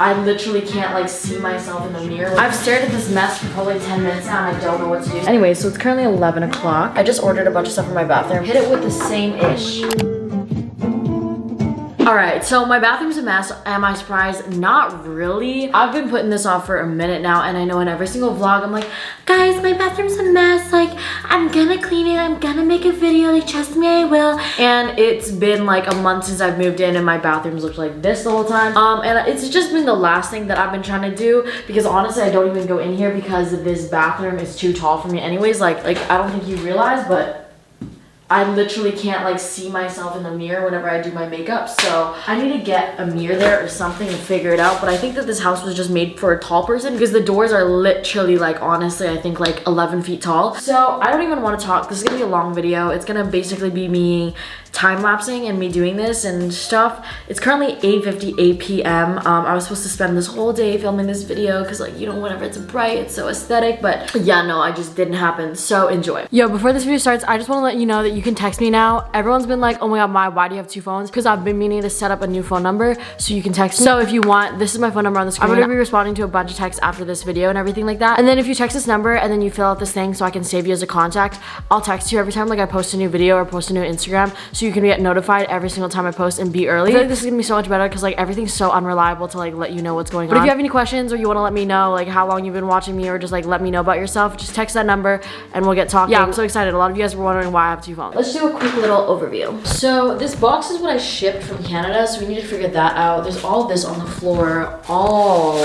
I literally can't like see myself in the mirror. I've stared at this mess for probably 10 minutes now and I don't know what to do. Anyway, so it's currently 11 o'clock. I just ordered a bunch of stuff for my bathroom. Hit it with the same ish. Alright, so my bathroom's a mess. Am I surprised? Not really. I've been putting this off for a minute now, and I know in every single vlog I'm like, guys, my bathroom's a mess. Like, I'm gonna clean it. I'm gonna make a video. Like, trust me, I will. And it's been like a month since I've moved in, and my bathroom's looked like this the whole time. And it's just been the last thing that I've been trying to do, because honestly, I don't even go in here because this bathroom is too tall for me anyways. Like I don't think you realize, but I literally can't like see myself in the mirror whenever I do my makeup, so I need to get a mirror there or something and figure it out. But I think that this house was just made for a tall person, because the doors are literally like, honestly, I think like 11 feet tall. So I don't even want to talk. This is gonna be a long video. It's gonna basically be me time-lapsing and me doing this and stuff. It's currently 8:58 p.m. I was supposed to spend this whole day filming this video because, like, you know, whenever it's bright, it's so aesthetic, but yeah, no, I just didn't happen. So enjoy. Yo, before this video starts, I just want to let you know that you can text me now. Everyone's been like, oh my god, why do you have two phones? Because I've been meaning to set up a new phone number so you can text me. So if you want, this is my phone number on the screen. I'm gonna be responding to a bunch of texts after this video and everything like that. And then if you text this number and then you fill out this thing so I can save you as a contact, I'll text you every time like I post a new video or post a new Instagram, so you can get notified every single time I post and be early. I feel like this is gonna be so much better because like everything's so unreliable to like let you know what's going on. But if you have any questions or you want to let me know like how long you've been watching me, or just like let me know about yourself, just text that number and we'll get talking. Yeah, I'm so excited. A lot of you guys were wondering why I have two phones. Let's do a quick little overview. So this box is what I shipped from Canada, so we need to figure that out. There's all of this on the floor, all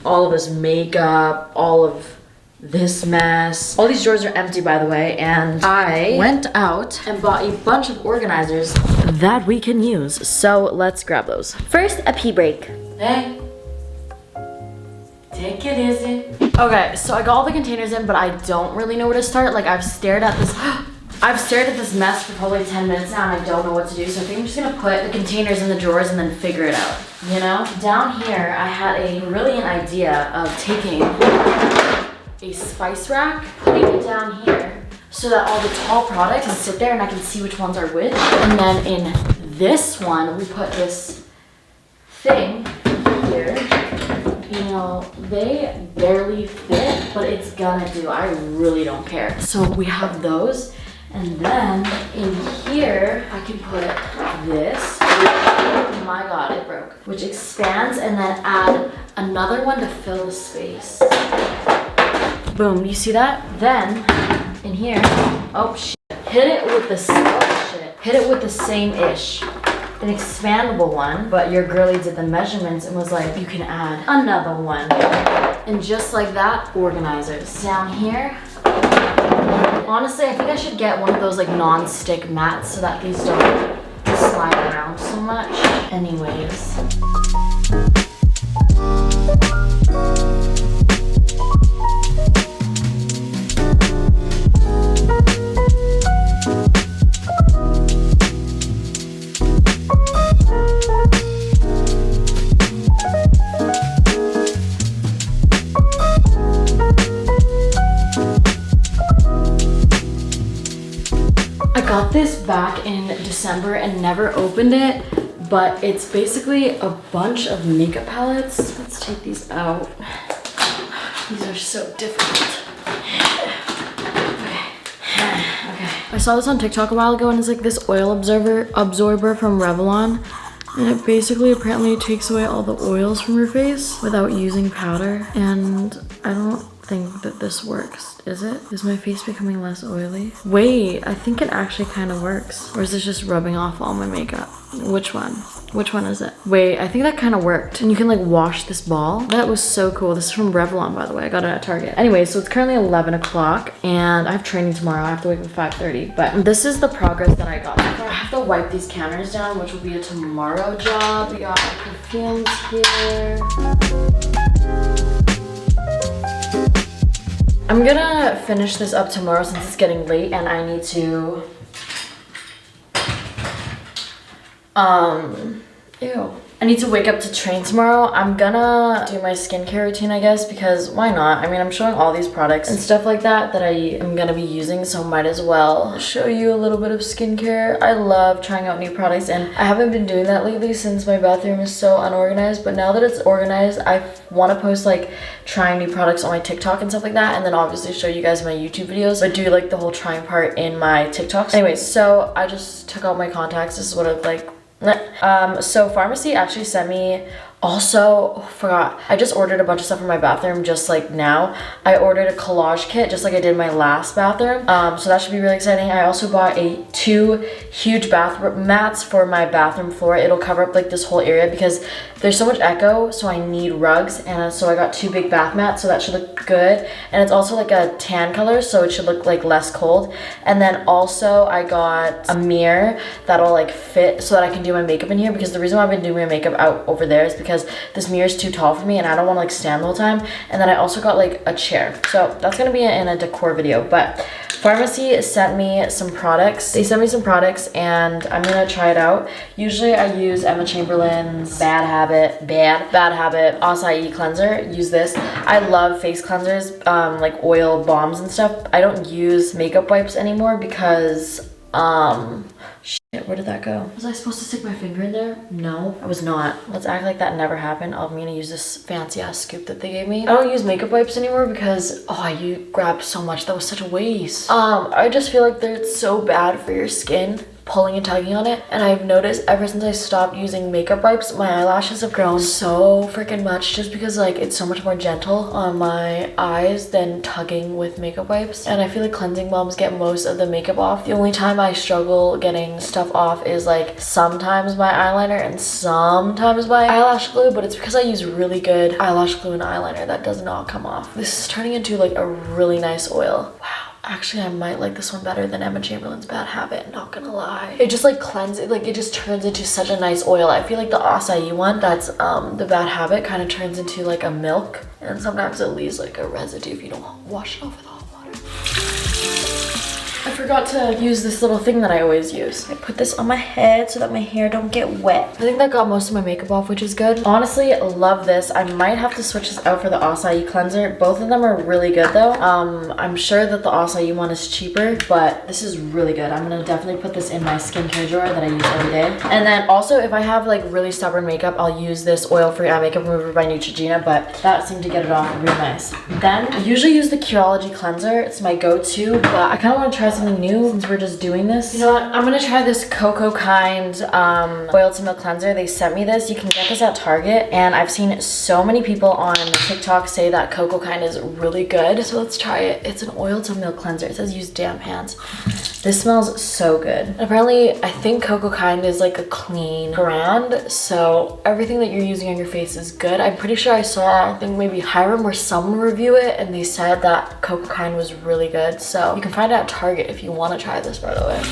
of this makeup, all of this mess. All these drawers are empty, by the way, and I went out and bought a bunch of organizers that we can use. So let's grab those. First, a pee break. Hey, take it easy. Okay, so I got all the containers in, but I don't really know where to start. Like, I've stared at this mess for probably 10 minutes now and I don't know what to do. So I think I'm just gonna put the containers in the drawers and then figure it out, you know? Down here, I had a brilliant idea of taking a spice rack, putting it down here so that all the tall products can sit there and I can see which ones are which. And then in this one, we put this thing here. You know, they barely fit, but it's gonna do. I really don't care. So we have those. And then in here, I can put this. Oh my god, it broke. Which expands, and then add another one to fill the space. Boom, you see that? Then, in here, oh shit. Hit it with the same-ish. An expandable one, but your girlie did the measurements and was like, you can add another one. And just like that, organizers. Down here, honestly, I think I should get one of those like non-stick mats so that these don't slide around so much. Anyways. I got this back in December and never opened it, but it's basically a bunch of makeup palettes. Let's take these out. These are so difficult. Okay. I saw this on TikTok a while ago and it's like this oil absorber from Revlon. And it basically apparently takes away all the oils from your face without using powder. And I don't think that this works, is it? Is my face becoming less oily? Wait, I think it actually kind of works. Or is this just rubbing off all my makeup? Which one? Which one is it? Wait, I think that kind of worked. And you can like wash this ball. That was so cool. This is from Revlon, by the way. I got it at Target. Anyway, so it's currently 11 o'clock and I have training tomorrow. I have to wake up at 5:30. But this is the progress that I got. I have to wipe these counters down, which will be a tomorrow job. We got perfumes here. I'm gonna finish this up tomorrow since it's getting late and I need to ew. I need to wake up to train tomorrow. I'm gonna do my skincare routine, I guess, because why not? I mean, I'm showing all these products and stuff like that I am gonna be using, so might as well show you a little bit of skincare. I love trying out new products, and I haven't been doing that lately since my bathroom is so unorganized, but now that it's organized, I want to post like trying new products on my TikTok and stuff like that, and then obviously show you guys my YouTube videos, but do like the whole trying part in my TikToks. Anyways, so I just took out my contacts. This is what it like. So pharmacy actually sent me, also forgot, I just ordered a bunch of stuff for my bathroom just like now. I ordered a collage kit just like I did in my last bathroom, so that should be really exciting. I also bought two huge bath mats for my bathroom floor. It'll cover up like this whole area because there's so much echo, so I need rugs, and so I got 2 big bath mats, so that should look good. And it's also like a tan color, so it should look like less cold. And then also I got a mirror that'll like fit so that I can do my makeup in here, because the reason why I've been doing my makeup out over there is because this mirror is too tall for me and I don't want to like stand the whole time. And then I also got like a chair, so that's gonna be in a decor video. But pharmacy sent me some products. They sent me some products and I'm gonna try it out. Usually I use Emma Chamberlain's Bad Habit Acai cleanser. Use this. I love face cleansers, like oil bombs and stuff. I don't use makeup wipes anymore because shit, where did that go? Was I supposed to stick my finger in there? No, I was not. Let's act like that never happened. I'm gonna use this fancy ass scoop that they gave me. I don't use makeup wipes anymore because, oh, you grabbed so much. That was such a waste. I just feel like they're so bad for your skin, pulling and tugging on it. And I've noticed ever since I stopped using makeup wipes, my eyelashes have grown so freaking much just because like it's so much more gentle on my eyes than tugging with makeup wipes. And I feel like cleansing balms get most of the makeup off. The only time I struggle getting stuff off is like sometimes my eyeliner and sometimes my eyelash glue, but it's because I use really good eyelash glue and eyeliner that does not come off. This is turning into like a really nice oil. Wow. Actually, I might like this one better than Emma Chamberlain's Bad Habit, not gonna lie. It just like cleanses, like it just turns into such a nice oil. I feel like the acai one, that's the Bad Habit, kind of turns into like a milk, and sometimes it leaves like a residue if you don't wash it off with hot water. I forgot to use this little thing that I always use. I put this on my head so that my hair don't get wet. I think that got most of my makeup off, which is good. Honestly, love this. I might have to switch this out for the acai cleanser. Both of them are really good though. I'm sure that the acai one is cheaper, but this is really good. I'm gonna definitely put this in my skincare drawer that I use every day. And then also, if I have like really stubborn makeup, I'll use this oil-free eye makeup remover by Neutrogena, but that seemed to get it off real nice. Then I usually use the Curology cleanser. It's my go-to, but I kind of want to try something new since we're just doing this. You know what? I'm gonna try this Cocoa Kind oil to milk cleanser. They sent me this. You can get this at Target, and I've seen so many people on TikTok say that Cocoa Kind is really good. So let's try it. It's an oil to milk cleanser. It says use damp hands. This smells so good. And apparently, I think Cocoa Kind is like a clean brand, so everything that you're using on your face is good. I'm pretty sure I saw, I think maybe Hiram or someone review it, and they said that Cocoa Kind was really good. So you can find it at Target if you want to try this, by the way.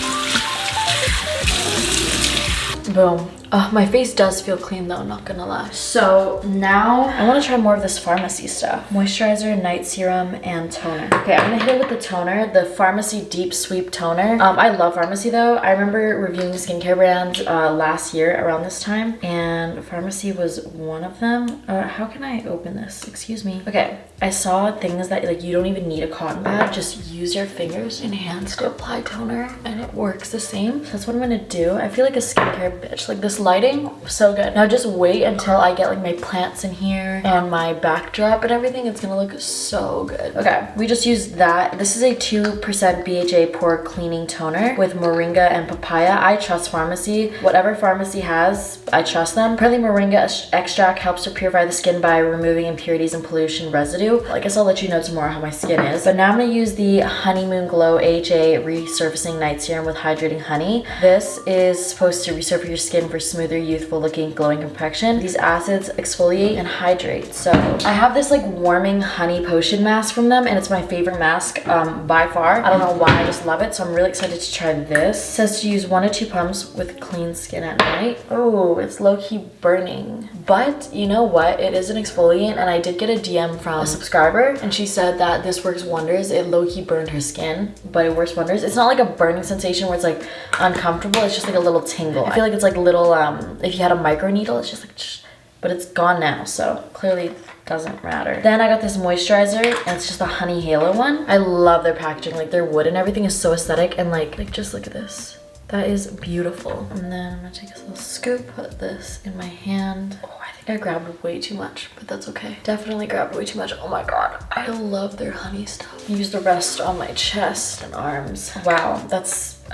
Boom. Oh, my face does feel clean though, not gonna lie. So now I want to try more of this pharmacy stuff. Moisturizer, night serum, and toner. Okay, I'm gonna hit it with the toner, the Pharmacy Deep Sweep Toner. I love Pharmacy though. I remember reviewing skincare brands last year around this time, and Pharmacy was one of them. How can I open this? Excuse me. Okay, I saw things that like you don't even need a cotton pad. Just use your fingers and hands to apply toner, and it works the same. So that's what I'm gonna do. I feel like a skincare bitch. Like this lighting, so good. Now just wait until I get like my plants in here and my backdrop and everything. It's gonna look so good. Okay, we just used that. This is a 2% BHA pore cleaning toner with moringa and papaya. I trust Pharmacy. Whatever Pharmacy has, I trust them. Apparently moringa extract helps to purify the skin by removing impurities and pollution residue. I guess I'll let you know tomorrow how my skin is. But now I'm gonna use the Honeymoon Glow AHA Resurfacing Night Serum with Hydrating Honey. This is supposed to resurface your skin for smoother, youthful looking, glowing complexion. These acids exfoliate and hydrate. So I have this like warming honey potion mask from them, and it's my favorite mask by far. I don't know why, I just love it. So I'm really excited to try this. It says to use 1 to 2 pumps with clean skin at night. Oh, it's low-key burning. But you know what? It is an exfoliant, and I did get a DM from a subscriber, and she said that this works wonders. It low-key burned her skin, but it works wonders. It's not like a burning sensation where it's like uncomfortable. It's just like a little tingle. I feel like like it's like little, if you had a micro needle, it's just like, but it's gone now, so clearly doesn't matter. Then I got this moisturizer, and it's just a Honey Halo one. I love their packaging, like their wood and everything is so aesthetic, and like just look at this. That is beautiful. And then I'm gonna take this little scoop, put this in my hand. Oh, I think I grabbed way too much, but that's okay. Definitely grabbed way too much. Oh my God, I love their honey stuff. Use the rest on my chest and arms. Wow,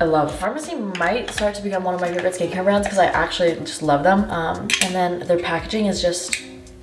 I love. Pharmacy might start to become one of my favorite skincare brands because I actually just love them. And then their packaging is just,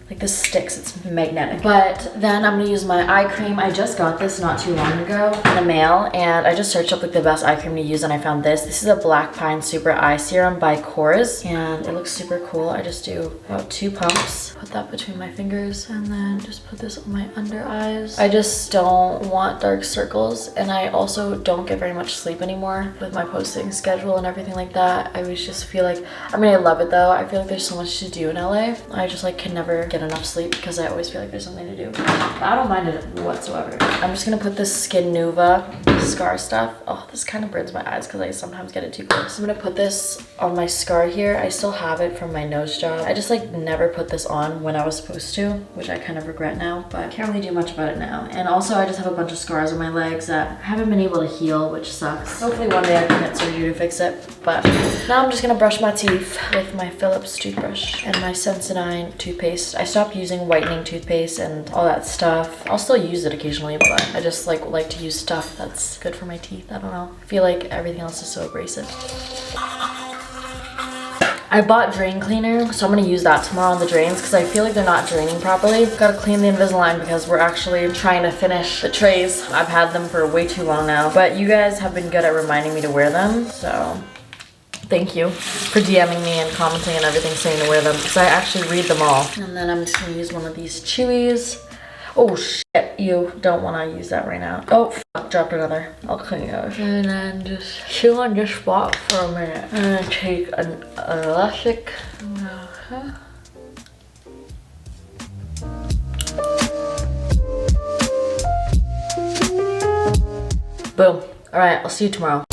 like this sticks, it's magnetic. But then I'm gonna use my eye cream. I just got this not too long ago in the mail, and I just searched up like the best eye cream to use, and I found this. This is a Black Pine Super Eye Serum by Kors, and it looks super cool. I just do about 2 pumps. Put that between my fingers, and then just put this on my under eyes. I just don't want dark circles, and I also don't get very much sleep anymore with my posting schedule and everything like that. I always just feel like, I mean, I love it though. I feel like there's so much to do in LA. I just like can never get enough sleep because I always feel like there's something to do. But I don't mind it whatsoever. I'm just gonna put this Skin Nuva scar stuff. Oh, this kind of burns my eyes because I sometimes get it too close. I'm gonna put this on my scar here. I still have it from my nose job. I just like never put this on when I was supposed to, which I kind of regret now, but I can't really do much about it now. And also I just have a bunch of scars on my legs that I haven't been able to heal, which sucks. Hopefully one day I can get surgery to fix it. But now I'm just gonna brush my teeth with my Philips toothbrush and my Sensodyne toothpaste. I stopped using whitening toothpaste and all that stuff. I'll still use it occasionally, but I just like to use stuff that's good for my teeth. I don't know. I feel like everything else is so abrasive. I bought drain cleaner, so I'm gonna use that tomorrow on the drains because I feel like they're not draining properly. Gotta clean the Invisalign because we're actually trying to finish the trays. I've had them for way too long now, but you guys have been good at reminding me to wear them, so thank you for DMing me and commenting and everything saying to wear them because I actually read them all. And then I'm just gonna use one of these Chewies. Oh shit, you don't wanna use that right now. Oh fuck, dropped another. I'll clean it out. And then just chew on this spot for a minute. And then take an elastic. Boom. Alright, I'll see you tomorrow.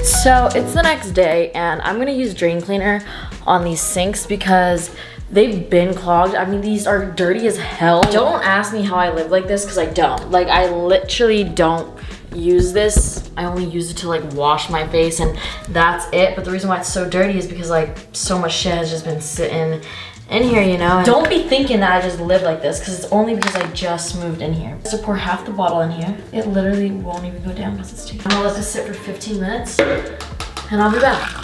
So it's the next day and I'm gonna use drain cleaner on these sinks because they've been clogged. I mean, these are dirty as hell. Don't ask me how I live like this because I don't. Like, I literally don't use this. I only use it to like wash my face and that's it. But the reason why it's so dirty is because like so much shit has just been sitting in here, you know? Don't be thinking that I just live like this because it's only because I just moved in here. So pour half the bottle in here. It literally won't even go down because it's too. I'm gonna let this sit for 15 minutes and I'll be back.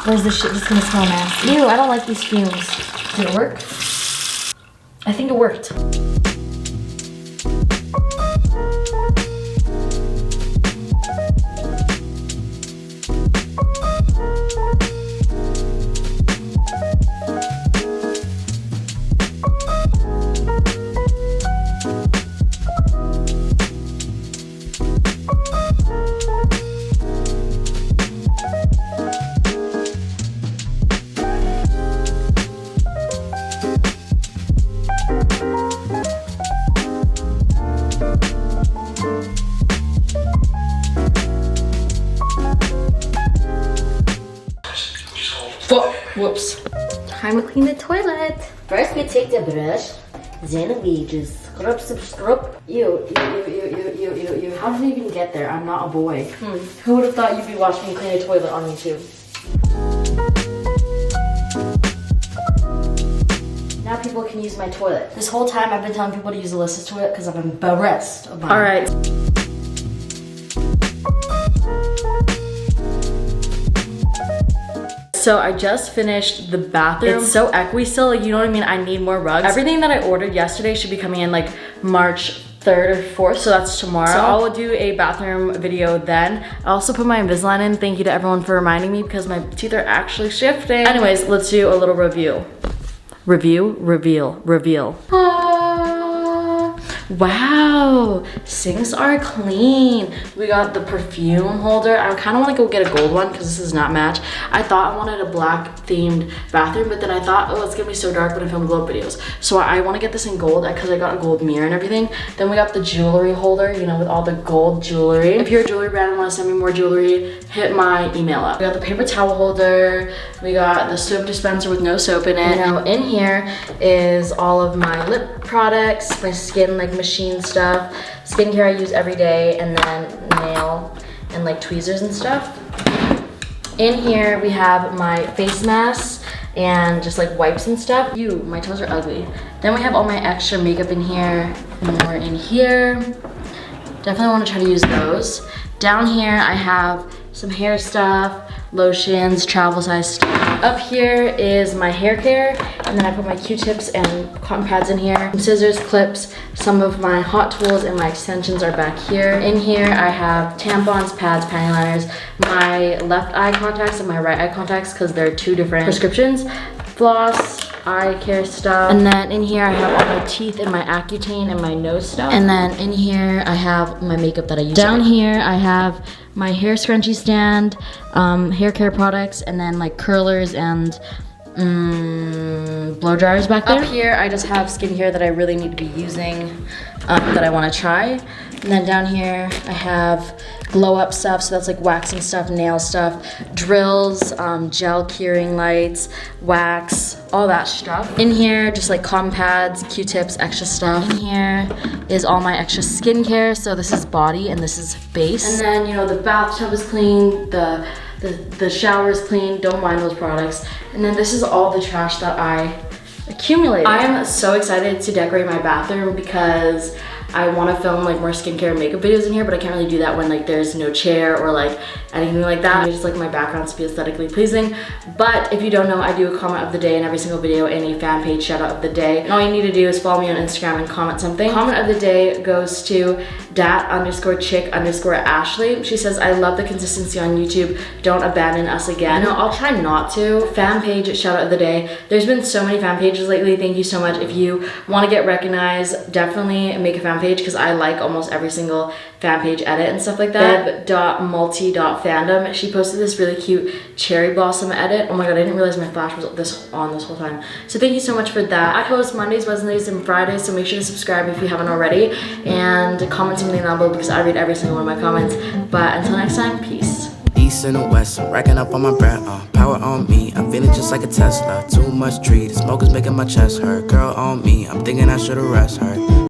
Or is this shit just gonna smell nasty? Ew, I don't like these fumes. Did it work? I think it worked. Whoops. Time to clean the toilet. First we take the brush, then we just scrub. Ew. How did I even get there? I'm not a boy. Who would have thought you'd be watching me clean a toilet on YouTube? Now people can use my toilet. This whole time I've been telling people to use Alyssa's toilet because I'm embarrassed of mine. All right. So I just finished the bathroom. It's so echoey still, like, you know what I mean? I need more rugs. Everything that I ordered yesterday should be coming in like March 3rd or 4th, so that's tomorrow. So I will do a bathroom video then. I also put my Invisalign in. Thank you to everyone for reminding me because my teeth are actually shifting. Anyways, let's do a little review. Reveal. Wow, sinks are clean. We got the perfume holder. I kind of want to go get a gold one because this does not match. I thought I wanted a black themed bathroom, but then I thought, oh, it's gonna be so dark when I film glow up videos. So I want to get this in gold because I got a gold mirror and everything. Then we got the jewelry holder, you know, with all the gold jewelry. If you're a jewelry brand and want to send me more jewelry, hit my email up. We got the paper towel holder. We got the soap dispenser with no soap in it. Now in here is all of my lip products, my skin like machine stuff, skincare I use every day, and then nail and like tweezers and stuff. In here we have my face masks and just like wipes and stuff. Ew, my toes are ugly. Then we have all my extra makeup in here, more in here. Definitely want to try to use those. Down here I have some hair stuff, lotions, travel size stuff. Up here is my hair care, and then I put my Q-tips and cotton pads in here. Some scissors, clips, some of my hot tools and my extensions are back here. In here I have tampons, pads, panty liners, my left eye contacts and my right eye contacts because they're two different prescriptions, floss, eye care stuff. And then in here I have all my teeth and my Accutane and my nose stuff. And then in here I have my makeup that I use. Down here I have my hair scrunchie stand, hair care products, and then like curlers and blow dryers back there. Up here I just have skincare that I really need to be using, that I want to try. And then down here I have glow up stuff, so that's like waxing stuff, nail stuff, drills, gel curing lights, wax, all that stuff. In here, just like cotton pads, Q-tips, extra stuff. In here is all my extra skincare, so this is body and this is base. And then, you know, the bathtub is clean, the shower is clean, don't mind those products. And then this is all the trash that I accumulated. I am so excited to decorate my bathroom because I want to film like more skincare and makeup videos in here, but I can't really do that when like there's no chair or like anything like that. I just like my background to be aesthetically pleasing. But if you don't know, I do a comment of the day in every single video and a fan page shout out of the day. And all you need to do is follow me on Instagram and comment something. Comment of the day goes to dat_chick_Ashley. She says, I love the consistency on YouTube. Don't abandon us again. No, I'll try not to. Fan page shout out of the day. There's been so many fan pages lately. Thank you so much. If you want to get recognized, definitely make a fan page because I like almost every single fan page edit and stuff like that. Bev.multi.fandom. She posted this really cute cherry blossom edit. Oh my god, I didn't realize my flash was on this whole time. So thank you so much for that. I post Mondays, Wednesdays, and Fridays, so make sure to subscribe if you haven't already and comment something down below because I read every single one of my comments. But until next time, peace. East and the west, I'm racking up on my bread, power on me, I'm feeling just like a Tesla. Too much tree, the smoke is making my chest hurt. Girl on me, I'm thinking I should've rest her.